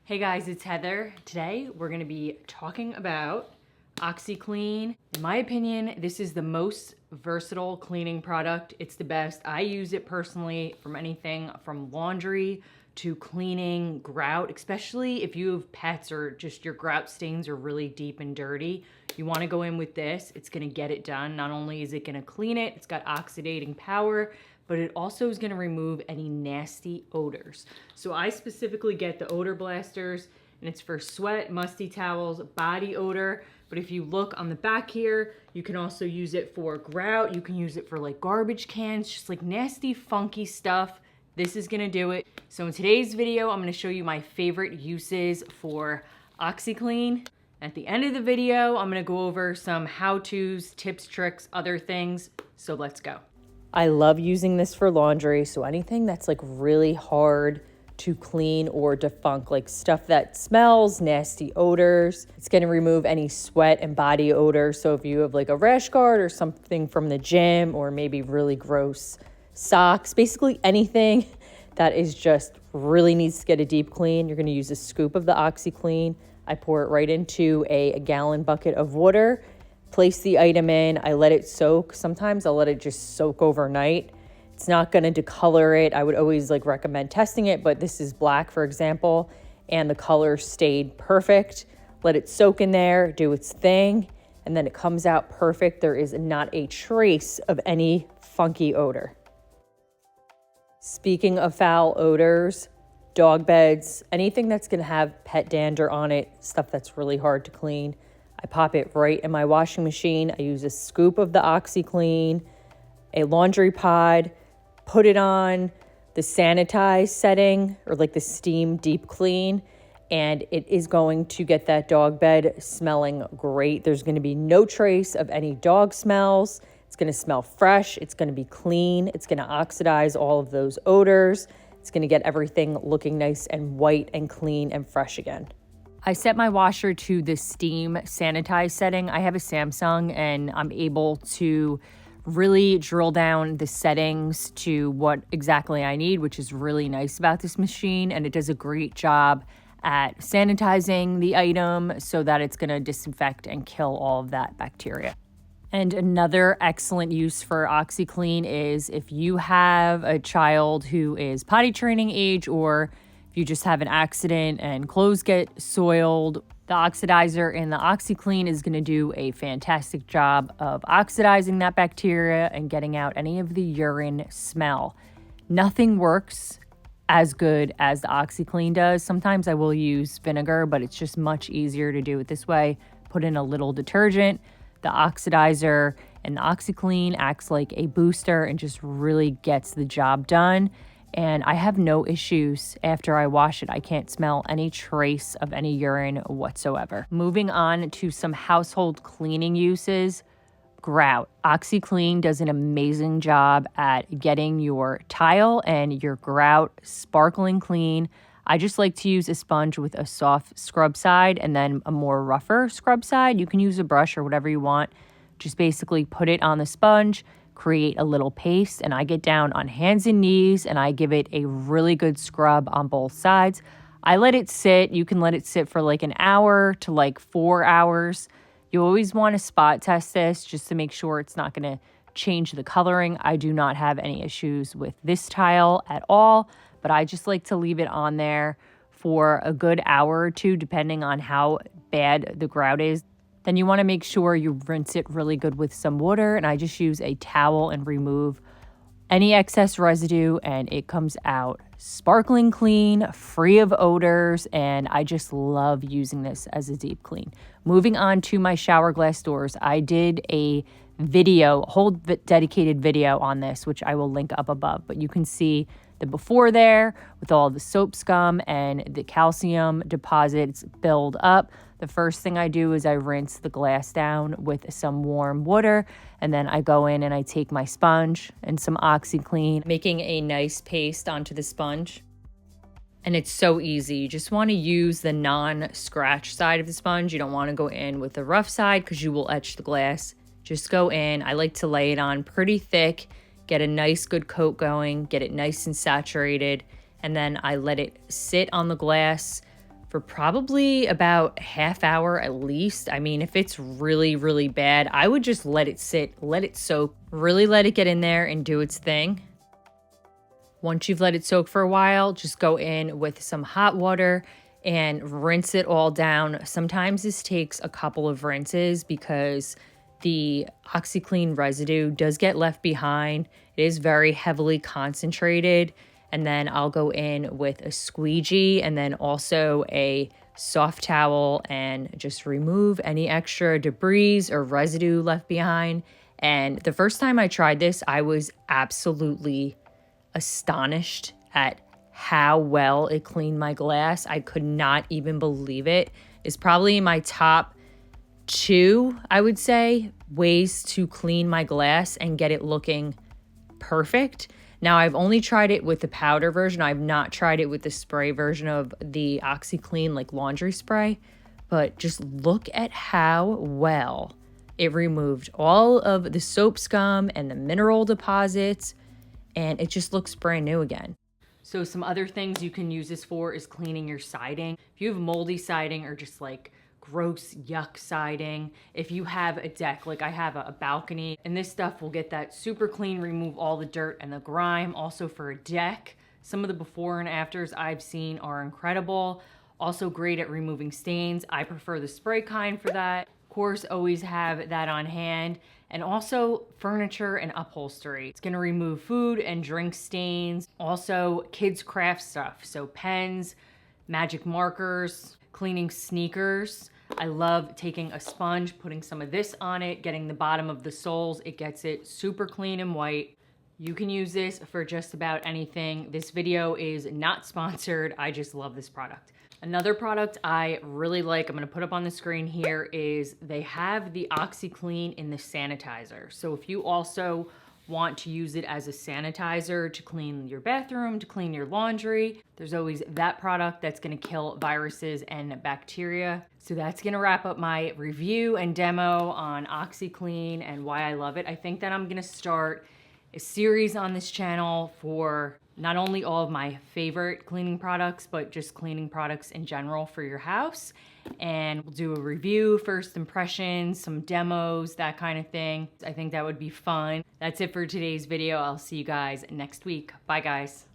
Hey guys, it's Heather. Today we're gonna be talking about OxiClean. In my opinion, this is the most versatile cleaning product. It's the best. I use it personally from anything from laundry to cleaning grout, especially if you have pets or just your grout stains are really deep and dirty. You wanna go in with this. It's gonna get it done. Not only is it gonna clean it, it's got oxidating power, but it also is gonna remove any nasty odors. So I specifically get the odor blasters, and it's for sweat, musty towels, body odor. But if you look on the back here, you can also use it for grout. You can use it for like garbage cans, just like nasty, funky stuff. This is gonna do it. So in today's video, I'm gonna show you my favorite uses for OxiClean. At the end of the video, I'm gonna go over some how-tos, tips, tricks, other things. So let's go. I love using this for laundry, so anything that's like really hard to clean or defunk, like stuff that smells, nasty odors. It's gonna remove any sweat and body odor. So if you have like a rash guard or something from the gym, or maybe really gross socks, basically anything that is just really needs to get a deep clean, you're gonna use a scoop of the OxiClean. I pour it right into a gallon bucket of water. Place the item in, I let it soak. Sometimes I'll let it just soak overnight. It's not gonna decolor it. I would always like recommend testing it, but this is black, for example, and the color stayed perfect. Let it soak in there, do its thing, and then it comes out perfect. There is not a trace of any funky odor. Speaking of foul odors, dog beds, anything that's gonna have pet dander on it, stuff that's really hard to clean, I pop it right in my washing machine. I use a scoop of the OxiClean, a laundry pod, put it on the sanitize setting or like the steam deep clean, and it is going to get that dog bed smelling great. There's going to be no trace of any dog smells. It's going to smell fresh. It's going to be clean. It's going to oxidize all of those odors. It's going to get everything looking nice and white and clean and fresh again. I set my washer to the steam sanitize setting. I have a Samsung and I'm able to really drill down the settings to what exactly I need, which is really nice about this machine. And it does a great job at sanitizing the item so that it's going to disinfect and kill all of that bacteria. And another excellent use for OxiClean is if you have a child who is potty training age, or if you just have an accident and clothes get soiled, the oxidizer in the OxiClean is going to do a fantastic job of oxidizing that bacteria and getting out any of the urine smell. Nothing works as good as the OxiClean does. Sometimes I will use vinegar, but it's just much easier to do it this way. Put in a little detergent. The oxidizer and the OxiClean acts like a booster and just really gets the job done. And I have no issues after I wash it. I can't smell any trace of any urine whatsoever. Moving on to some household cleaning uses. Grout. OxiClean does an amazing job at getting your tile and your grout sparkling clean. I just like to use a sponge with a soft scrub side and then a more rougher scrub side. You can use a brush or whatever you want. Just basically put it on the sponge, create a little paste, and I get down on hands and knees and I give it a really good scrub on both sides. I let it sit. You can let it sit for like an hour to like 4 hours. You always want to spot test this just to make sure it's not going to change the coloring. I do not have any issues with this tile at all, but I just like to leave it on there for a good hour or two, depending on how bad the grout is. Then you want to make sure you rinse it really good with some water, and I just use a towel and remove any excess residue, and it comes out sparkling clean, free of odors, and I just love using this as a deep clean. Moving on to my shower glass doors, I did a video, a whole dedicated video on this, which I will link up above, but you can see the before there with all the soap scum and the calcium deposits build up. The first thing I do is I rinse the glass down with some warm water, and then I go in and I take my sponge and some OxiClean, making a nice paste onto the sponge. And it's so easy. You just want to use the non-scratch side of the sponge. You don't want to go in with the rough side because you will etch the glass. Just go in. I like to lay it on pretty thick, get a nice good coat going, get it nice and saturated, and then I let it sit on the glass for probably about half hour at least. I mean, if it's really, really bad, I would just let it sit, let it soak, really let it get in there and do its thing. Once you've let it soak for a while, just go in with some hot water and rinse it all down. Sometimes this takes a couple of rinses because the OxiClean residue does get left behind. It is very heavily concentrated. And then I'll go in with a squeegee and then also a soft towel and just remove any extra debris or residue left behind. And the first time I tried this, I was absolutely astonished at how well it cleaned my glass. I could not even believe it. It's probably my top 2, I would say, ways to clean my glass and get it looking perfect. Now, I've only tried it with the powder version. I've not tried it with the spray version of the OxiClean like laundry spray, but just look at how well it removed all of the soap scum and the mineral deposits, and it just looks brand new again. So some other things you can use this for is cleaning your siding. If you have moldy siding or just like gross yuck siding, if you have a deck, like I have a balcony, and this stuff will get that super clean, remove all the dirt and the grime. Also for a deck, some of the before and afters I've seen are incredible. Also great at removing stains. I prefer the spray kind for that. Of course, always have that on hand. And also furniture and upholstery. It's gonna remove food and drink stains. Also kids craft stuff. So pens, magic markers, cleaning sneakers. I love taking a sponge, putting some of this on it, getting the bottom of the soles. It gets it super clean and white. You can use this for just about anything. This video is not sponsored. I just love this product. Another product I really like, I'm gonna put up on the screen here, is they have the OxiClean in the sanitizer. So if you also want to use it as a sanitizer to clean your bathroom, to clean your laundry, there's always that product that's gonna kill viruses and bacteria. So that's gonna wrap up my review and demo on OxiClean and why I love it. I think that I'm gonna start a series on this channel for not only all of my favorite cleaning products, but just cleaning products in general for your house. And we'll do a review, first impressions, some demos, that kind of thing. I think that would be fun. That's it for today's video. I'll see you guys next week. Bye, guys.